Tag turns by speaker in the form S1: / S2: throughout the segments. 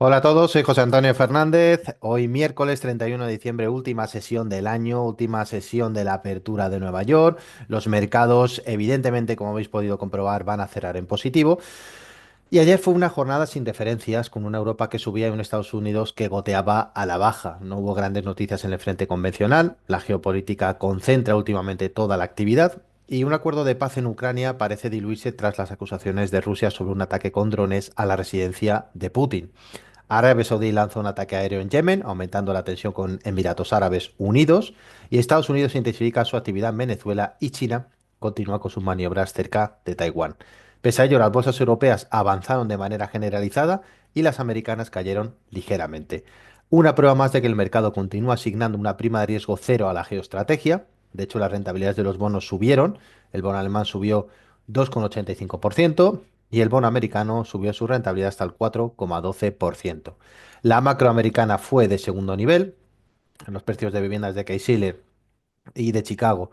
S1: Hola a todos, soy José Antonio Fernández. Hoy miércoles 31 de diciembre, última sesión del año, última sesión de la apertura de Nueva York. Los mercados, evidentemente, como habéis podido comprobar, van a cerrar en positivo. Y ayer fue una jornada sin referencias, con una Europa que subía y un Estados Unidos que goteaba a la baja. No hubo grandes noticias en el frente convencional. La geopolítica concentra últimamente toda la actividad. Y un acuerdo de paz en Ucrania parece diluirse tras las acusaciones de Rusia sobre un ataque con drones a la residencia de Putin. Arabia Saudí lanza un ataque aéreo en Yemen, aumentando la tensión con Emiratos Árabes Unidos, y Estados Unidos intensifica su actividad en Venezuela y China continúa con sus maniobras cerca de Taiwán. Pese a ello, las bolsas europeas avanzaron de manera generalizada y las americanas cayeron ligeramente. Una prueba más de que el mercado continúa asignando una prima de riesgo cero a la geoestrategia. De hecho, las rentabilidades de los bonos subieron. El bono alemán subió 2,85% y el bono americano subió su rentabilidad hasta el 4,12%. La macroamericana fue de segundo nivel. Los precios de viviendas de Case-Shiller y de Chicago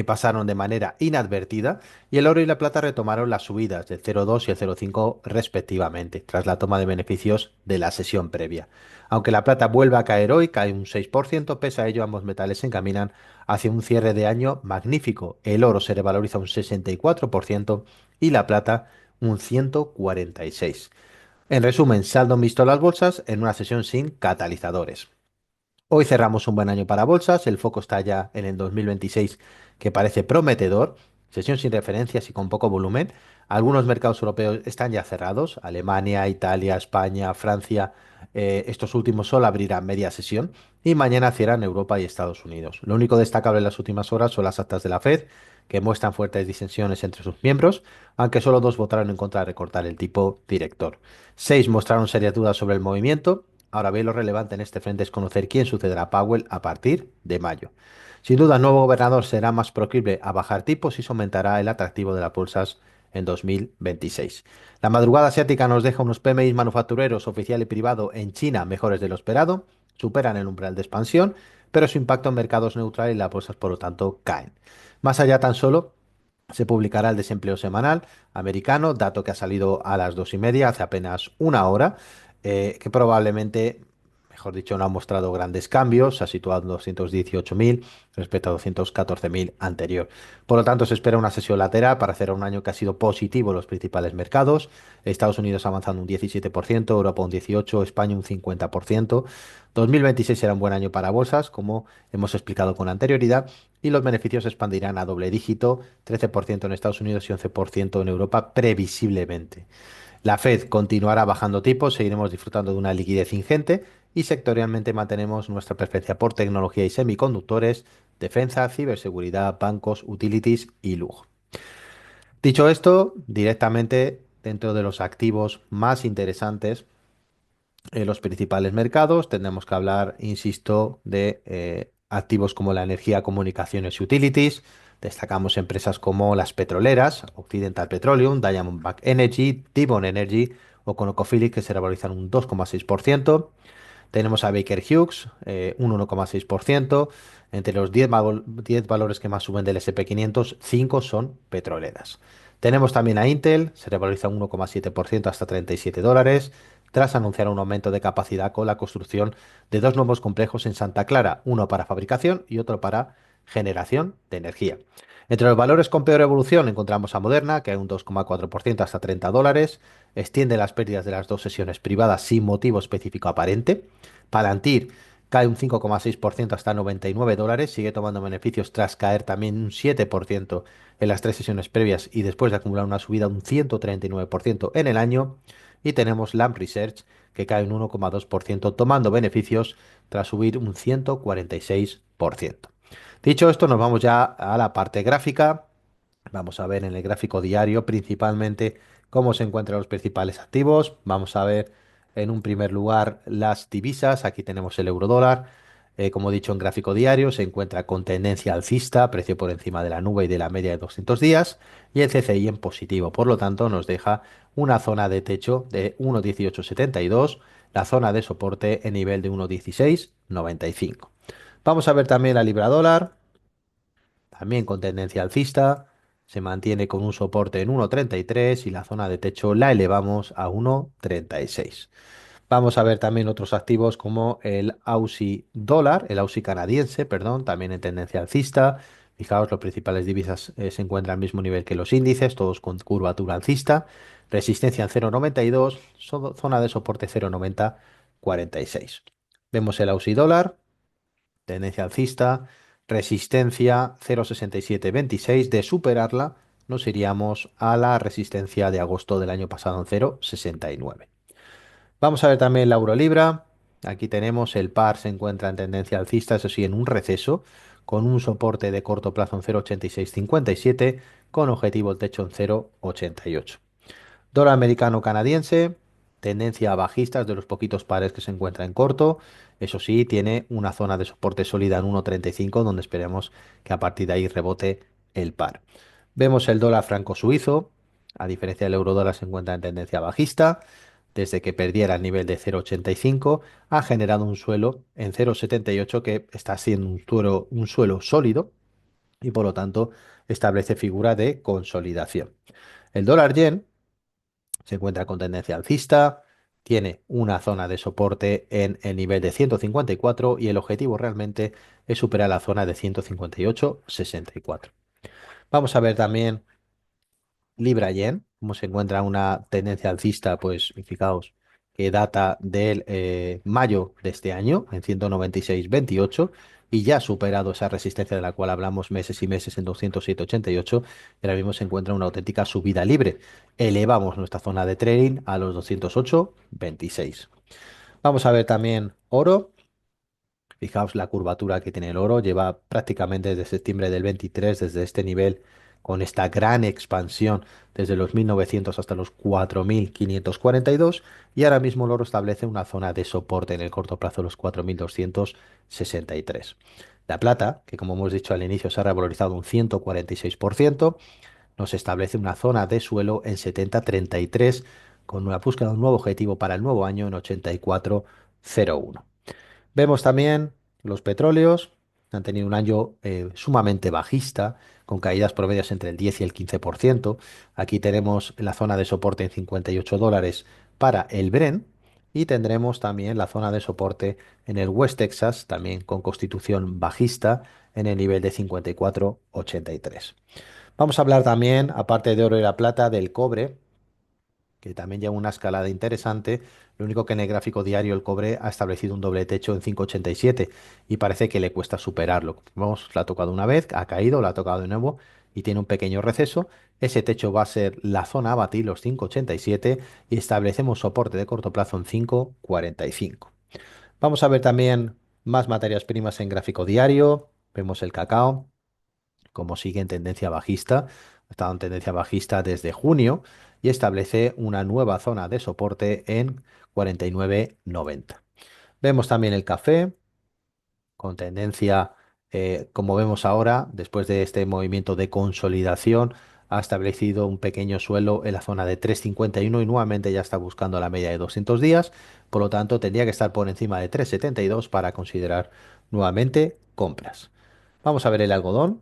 S1: pasaron de manera inadvertida y el oro y la plata retomaron las subidas del 0,2 y el 0,5 respectivamente, tras la toma de beneficios de la sesión previa. Aunque la plata vuelve a caer hoy, cae un 6%, pese a ello ambos metales se encaminan hacia un cierre de año magnífico. El oro se revaloriza un 64% y la plata un 146%. En resumen, saldo mixto a las bolsas en una sesión sin catalizadores. Hoy cerramos un buen año para bolsas, el foco está ya en el 2026 que parece prometedor, sesión sin referencias y con poco volumen. Algunos mercados europeos están ya cerrados, Alemania, Italia, España, Francia, estos últimos solo abrirán media sesión y mañana cierran Europa y Estados Unidos. Lo único destacable en las últimas horas son las actas de la Fed, que muestran fuertes disensiones entre sus miembros, aunque solo dos votaron en contra de recortar el tipo director. Seis mostraron serias dudas sobre el movimiento. Ahora bien, lo relevante en este frente es conocer quién sucederá a Powell a partir de mayo. Sin duda, el nuevo gobernador será más proclive a bajar tipos y eso aumentará el atractivo de las bolsas en 2026. La madrugada asiática nos deja unos PMI manufactureros oficial y privado en China mejores de lo esperado, superan el umbral de expansión, pero su impacto en mercados neutral y las bolsas, por lo tanto, caen. Más allá, tan solo se publicará el desempleo semanal americano, dato que ha salido a las 2:30, hace apenas una hora, que probablemente, mejor dicho, no ha mostrado grandes cambios, se ha situado en 218.000 respecto a 214.000 anterior. Por lo tanto, se espera una sesión lateral para cerrar un año que ha sido positivo en los principales mercados. Estados Unidos avanzando un 17%, Europa un 18%, España un 50%. 2026 será un buen año para bolsas, como hemos explicado con anterioridad, y los beneficios se expandirán a doble dígito, 13% en Estados Unidos y 11% en Europa previsiblemente. La Fed continuará bajando tipos, seguiremos disfrutando de una liquidez ingente y sectorialmente mantenemos nuestra preferencia por tecnología y semiconductores, defensa, ciberseguridad, bancos, utilities y lujo. Dicho esto, directamente dentro de los activos más interesantes en los principales mercados, tendremos que hablar, insisto, de activos como la energía, comunicaciones y utilities. Destacamos empresas como las petroleras, Occidental Petroleum, Diamondback Energy, Devon Energy o ConocoPhillips, que se revalorizan un 2,6%. Tenemos a Baker Hughes, un 1,6%. Entre los 10 valores que más suben del SP 500, 5 son petroleras. Tenemos también a Intel, se revaloriza un 1,7% hasta $37, tras anunciar un aumento de capacidad con la construcción de dos nuevos complejos en Santa Clara, uno para fabricación y otro para generación de energía. Entre los valores con peor evolución encontramos a Moderna, que hay un 2,4% hasta $30, extiende las pérdidas de las dos sesiones privadas sin motivo específico aparente. Palantir cae un 5,6% hasta $99, sigue tomando beneficios tras caer también un 7% en las tres sesiones previas y después de acumular una subida de un 139% en el año. Y tenemos Lam Research, que cae un 1,2%, tomando beneficios tras subir un 146%. Dicho esto, nos vamos ya a la parte gráfica. Vamos a ver en el gráfico diario principalmente cómo se encuentran los principales activos. Vamos a ver en un primer lugar las divisas. Aquí tenemos el euro dólar. Como he dicho en gráfico diario, se encuentra con tendencia alcista, precio por encima de la nube y de la media de 200 días, y el CCI en positivo. Por lo tanto, nos deja una zona de techo de 1,1872, la zona de soporte en nivel de 1,1695. Vamos a ver también la libra dólar, también con tendencia alcista, se mantiene con un soporte en 1,33 y la zona de techo la elevamos a 1,36. Vamos a ver también otros activos como el Aussie dólar, el Aussie canadiense, perdón, también en tendencia alcista. Fijaos, las principales divisas se encuentran al mismo nivel que los índices, todos con curvatura alcista. Resistencia en 0,92, zona de soporte 0,9046. Vemos el Aussie dólar, tendencia alcista, resistencia 0,6726. De superarla, nos iríamos a la resistencia de agosto del año pasado en 0,69. Vamos a ver también la Eurolibra. Aquí tenemos el par se encuentra en tendencia alcista, eso sí, en un receso, con un soporte de corto plazo en 0,8657, con objetivo el techo en 0,88. Dólar americano canadiense, tendencia bajista, es de los poquitos pares que se encuentra en corto. Eso sí, tiene una zona de soporte sólida en 1,35, donde esperemos que a partir de ahí rebote el par. Vemos el dólar franco suizo, a diferencia del euro dólar se encuentra en tendencia bajista. Desde que perdiera el nivel de 0,85, ha generado un suelo en 0,78 que está siendo un suelo sólido y por lo tanto establece figura de consolidación. El dólar yen se encuentra con tendencia alcista, tiene una zona de soporte en el nivel de 154 y cuatro y el objetivo realmente es superar la zona de 158,64. Vamos a ver también Libra Yen, como se encuentra una tendencia alcista, pues fijaos que data del mayo de este año en 196,28 y ya ha superado esa resistencia de la cual hablamos meses y meses en 207,88 y ahora mismo se encuentra una auténtica subida libre. Elevamos nuestra zona de trading a los 208,26. Vamos a ver también oro. Fijaos la curvatura que tiene el oro, lleva prácticamente desde septiembre del 23, desde este nivel, con esta gran expansión desde los 1900 hasta los 4542 y ahora mismo el oro establece una zona de soporte en el corto plazo de los 4263. La plata, que como hemos dicho al inicio se ha revalorizado un 146%, nos establece una zona de suelo en 70,33 con una búsqueda de un nuevo objetivo para el nuevo año en 84,01. Vemos también los petróleos, han tenido un año sumamente bajista, con caídas promedias entre el 10 y el 15%. Aquí tenemos la zona de soporte en $58 para el Brent y tendremos también la zona de soporte en el West Texas, también con constitución bajista en el nivel de 54,83. Vamos a hablar también, aparte de oro y la plata, del cobre, que también lleva una escalada interesante. Lo único que en el gráfico diario el cobre ha establecido un doble techo en 5,87 y parece que le cuesta superarlo. Vamos, la ha tocado una vez, ha caído, la ha tocado de nuevo y tiene un pequeño receso. Ese techo va a ser la zona a batir, los 5,87 y establecemos soporte de corto plazo en 5,45. Vamos a ver también más materias primas en gráfico diario. Vemos el cacao como sigue en tendencia bajista, ha estado en tendencia bajista desde junio y establece una nueva zona de soporte en 49,90. Vemos también el café con tendencia, como vemos ahora, después de este movimiento de consolidación, ha establecido un pequeño suelo en la zona de 3,51 y nuevamente ya está buscando la media de 200 días, por lo tanto tendría que estar por encima de 3,72 para considerar nuevamente compras. Vamos a ver el algodón.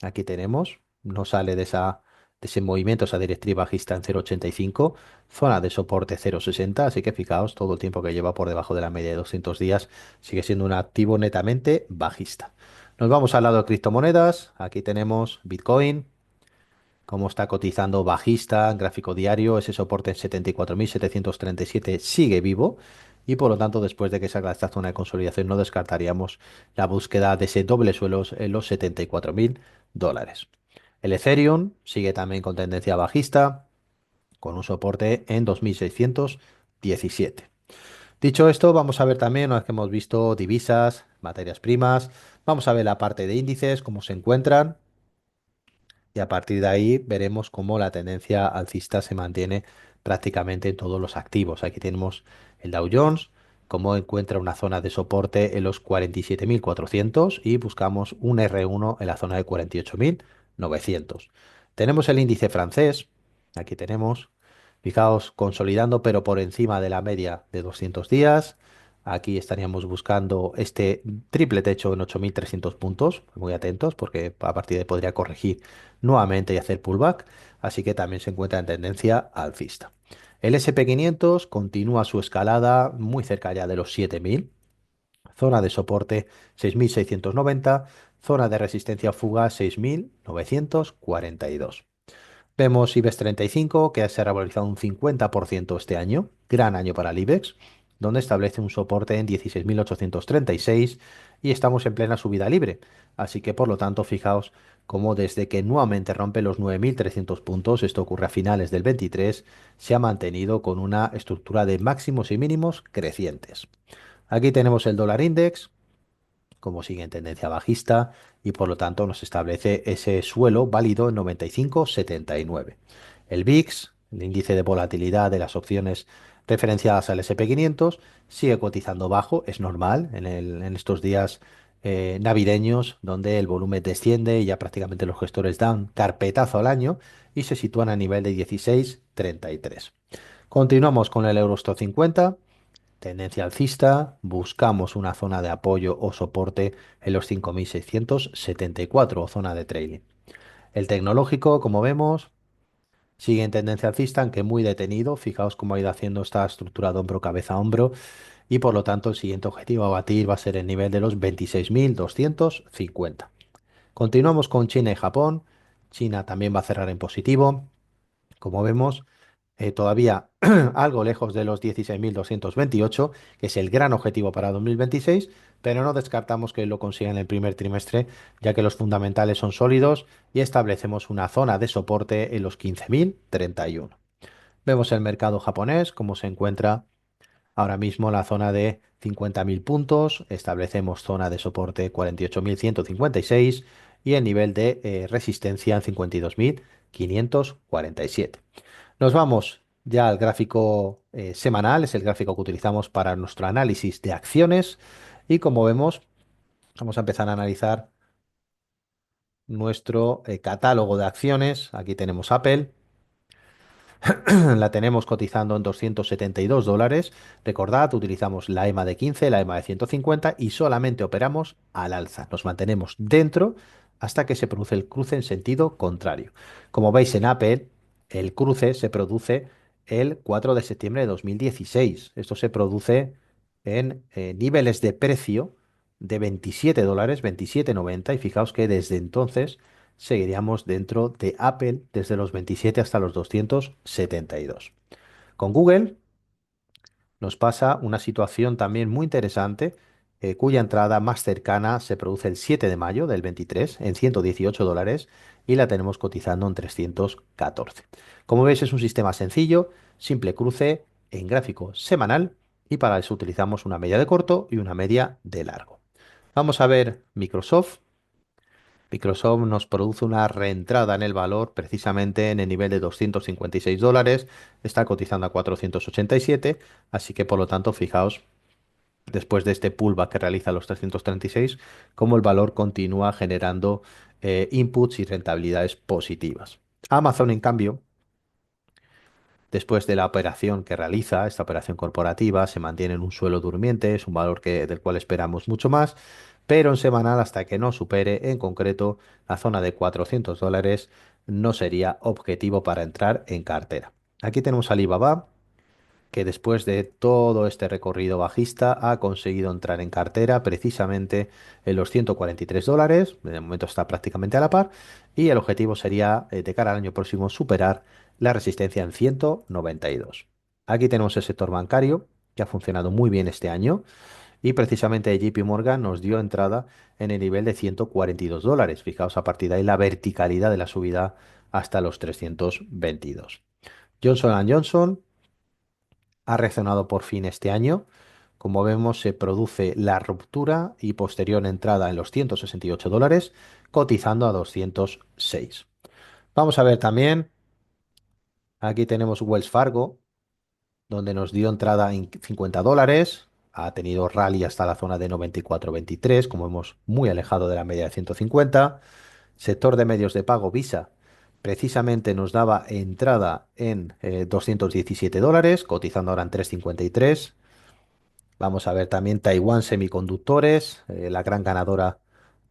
S1: Aquí tenemos, no sale de ese movimiento, esa directriz bajista en 0,85, zona de soporte 0,60, así que fijaos, todo el tiempo que lleva por debajo de la media de 200 días sigue siendo un activo netamente bajista. Nos vamos al lado de criptomonedas, aquí tenemos Bitcoin, cómo está cotizando bajista en gráfico diario, ese soporte en 74.737 sigue vivo y por lo tanto después de que salga esta zona de consolidación no descartaríamos la búsqueda de ese doble suelos en los $74.000. El Ethereum sigue también con tendencia bajista con un soporte en 2.617. Dicho esto, vamos a ver también, una vez que hemos visto divisas, materias primas, vamos a ver la parte de índices, cómo se encuentran y a partir de ahí veremos cómo la tendencia alcista se mantiene prácticamente en todos los activos. Aquí tenemos el Dow Jones, cómo encuentra una zona de soporte en los 47.400 y buscamos un R1 en la zona de 48.900. Tenemos el índice francés, aquí tenemos, fijaos, consolidando pero por encima de la media de 200 días. Aquí estaríamos buscando este triple techo en 8.300 puntos. Muy atentos porque a partir de ahí podría corregir nuevamente y hacer pullback, así que también se encuentra en tendencia alcista. El SP 500 continúa su escalada muy cerca ya de los 7000. Zona de soporte 6690. Zona de resistencia fuga 6942. Vemos IBEX 35, que se ha revalorizado un 50% este año. Gran año para el IBEX, donde establece un soporte en 16.836 y estamos en plena subida libre. Así que, por lo tanto, fijaos cómo desde que nuevamente rompe los 9.300 puntos, esto ocurre a finales del 23, se ha mantenido con una estructura de máximos y mínimos crecientes. Aquí tenemos el dólar index, como sigue en tendencia bajista y por lo tanto nos establece ese suelo válido en 95,79. El VIX, el índice de volatilidad de las opciones referenciadas al SP 500, sigue cotizando bajo, es normal en estos días navideños donde el volumen desciende y ya prácticamente los gestores dan carpetazo al año y se sitúan a nivel de 16,33. Continuamos con el Eurostoxx 50. Tendencia alcista, buscamos una zona de apoyo o soporte en los 5.674 o zona de trading. El tecnológico, como vemos, sigue en tendencia alcista, aunque muy detenido. Fijaos cómo ha ido haciendo esta estructura de hombro, cabeza, hombro. Y por lo tanto, el siguiente objetivo a batir va a ser el nivel de los 26.250. Continuamos con China y Japón. China también va a cerrar en positivo. Como vemos, todavía algo lejos de los 16.228, que es el gran objetivo para 2026, pero no descartamos que lo consiga en el primer trimestre, ya que los fundamentales son sólidos y establecemos una zona de soporte en los 15.031. Vemos el mercado japonés, cómo se encuentra ahora mismo en la zona de 50.000 puntos, establecemos zona de soporte 48.156 y el nivel de resistencia en 52.547. Nos vamos ya al gráfico semanal, es el gráfico que utilizamos para nuestro análisis de acciones y como vemos, vamos a empezar a analizar nuestro catálogo de acciones. Aquí tenemos Apple. La tenemos cotizando en $272. Recordad, utilizamos la EMA de 15, la EMA de 150 y solamente operamos al alza. Nos mantenemos dentro hasta que se produce el cruce en sentido contrario. Como veis en Apple, el cruce se produce el 4 de septiembre de 2016. Esto se produce en niveles de precio de $27, 27,90 y fijaos que desde entonces seguiríamos dentro de Apple desde los 27 hasta los 272. Con Google nos pasa una situación también muy interesante, cuya entrada más cercana se produce el 7 de mayo del 23 en $118 y la tenemos cotizando en 314. Como veis es un sistema sencillo, simple cruce en gráfico semanal y para eso utilizamos una media de corto y una media de largo. Vamos a ver Microsoft. Microsoft nos produce una reentrada en el valor precisamente en el nivel de $256. Está cotizando a 487, así que por lo tanto, fijaos, después de este pullback que realiza los 336, cómo el valor continúa generando inputs y rentabilidades positivas. Amazon, en cambio, después de la operación que realiza, esta operación corporativa, se mantiene en un suelo durmiente, es un valor del cual esperamos mucho más, pero en semanal hasta que no supere en concreto la zona de $400 no sería objetivo para entrar en cartera. Aquí tenemos Alibaba, que después de todo este recorrido bajista ha conseguido entrar en cartera precisamente en los $143, de momento está prácticamente a la par, y el objetivo sería de cara al año próximo superar la resistencia en 192. Aquí tenemos el sector bancario, que ha funcionado muy bien este año, y precisamente JP Morgan nos dio entrada en el nivel de $142. Fijaos a partir de ahí la verticalidad de la subida hasta los 322. Johnson & Johnson ha reaccionado por fin este año. Como vemos, se produce la ruptura y posterior entrada en los $168, cotizando a 206. Vamos a ver también, aquí tenemos Wells Fargo, donde nos dio entrada en $50. Ha tenido rally hasta la zona de 94,23, como vemos, muy alejado de la media de 150. Sector de medios de pago Visa, precisamente nos daba entrada en $217, cotizando ahora en 353. Vamos a ver también Taiwan Semiconductores, la gran ganadora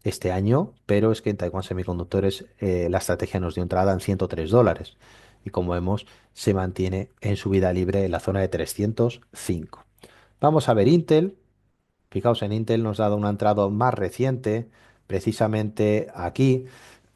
S1: este año, pero es que en Taiwan Semiconductores la estrategia nos dio entrada en $103. y como vemos se mantiene en subida libre en la zona de 305. Vamos a ver Intel. Fijaos, en Intel nos ha dado una entrada más reciente, precisamente aquí,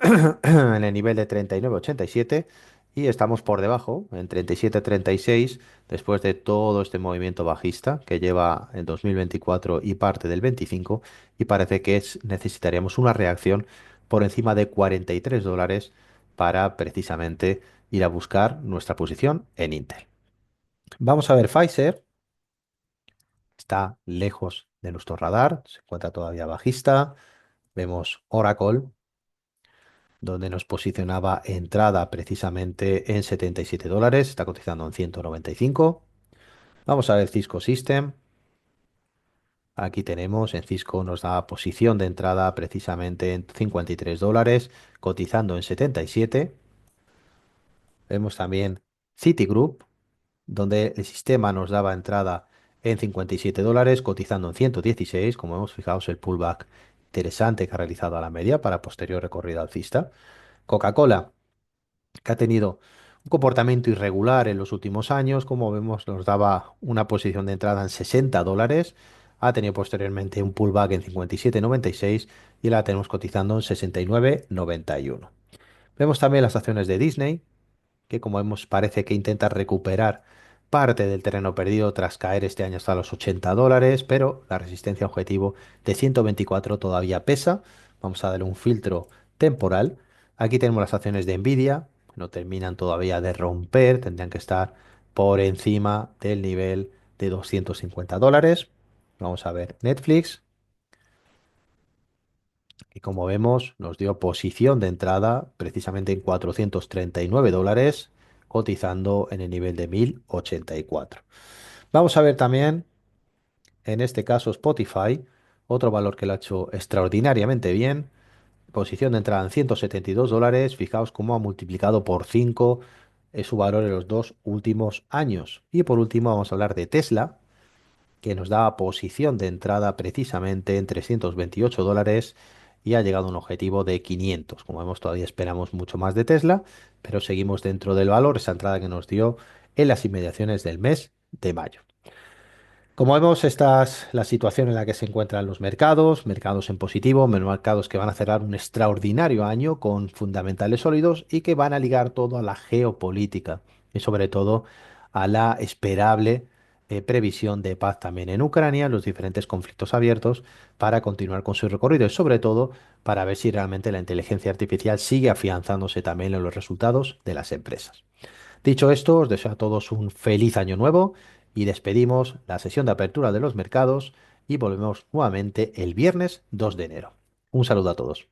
S1: en el nivel de 39,87 y estamos por debajo, en 37,36, después de todo este movimiento bajista que lleva en 2024 y parte del 25, y parece que necesitaríamos una reacción por encima de $43 para precisamente ir a buscar nuestra posición en Intel. Vamos a ver Pfizer. Está lejos de nuestro radar, se encuentra todavía bajista. Vemos Oracle, donde nos posicionaba entrada precisamente en $77, está cotizando en 195. Vamos a ver Cisco System. Aquí tenemos, en Cisco nos da posición de entrada precisamente en $53, cotizando en 77. Vemos también Citigroup, donde el sistema nos daba entrada en $57, cotizando en 116, como hemos fijado, el pullback interesante que ha realizado a la media para posterior recorrido alcista. Coca-Cola, que ha tenido un comportamiento irregular en los últimos años, como vemos, nos daba una posición de entrada en $60, ha tenido posteriormente un pullback en 57,96 y la tenemos cotizando en 69,91. Vemos también las acciones de Disney, que como vemos parece que intenta recuperar parte del terreno perdido tras caer este año hasta los $80, pero la resistencia objetivo de 124 todavía pesa. Vamos a darle un filtro temporal. Aquí tenemos las acciones de Nvidia, no terminan todavía de romper, tendrían que estar por encima del nivel de $250. Vamos a ver Netflix. Y como vemos, nos dio posición de entrada precisamente en $439, cotizando en el nivel de 1084. Vamos a ver también, en este caso, Spotify, otro valor que lo ha hecho extraordinariamente bien. Posición de entrada en $172. Fijaos cómo ha multiplicado por 5 su valor en los dos últimos años. Y por último, vamos a hablar de Tesla, que nos da posición de entrada precisamente en $328 y ha llegado a un objetivo de 500. Como vemos, todavía esperamos mucho más de Tesla, pero seguimos dentro del valor, esa entrada que nos dio en las inmediaciones del mes de mayo. Como vemos, esta es la situación en la que se encuentran los mercados, mercados en positivo, mercados que van a cerrar un extraordinario año con fundamentales sólidos y que van a ligar todo a la geopolítica y sobre todo a la esperable previsión de paz también en Ucrania, los diferentes conflictos abiertos para continuar con su recorrido y sobre todo para ver si realmente la inteligencia artificial sigue afianzándose también en los resultados de las empresas. Dicho esto, os deseo a todos un feliz año nuevo y despedimos la sesión de apertura de los mercados y volvemos nuevamente el viernes 2 de enero. Un saludo a todos.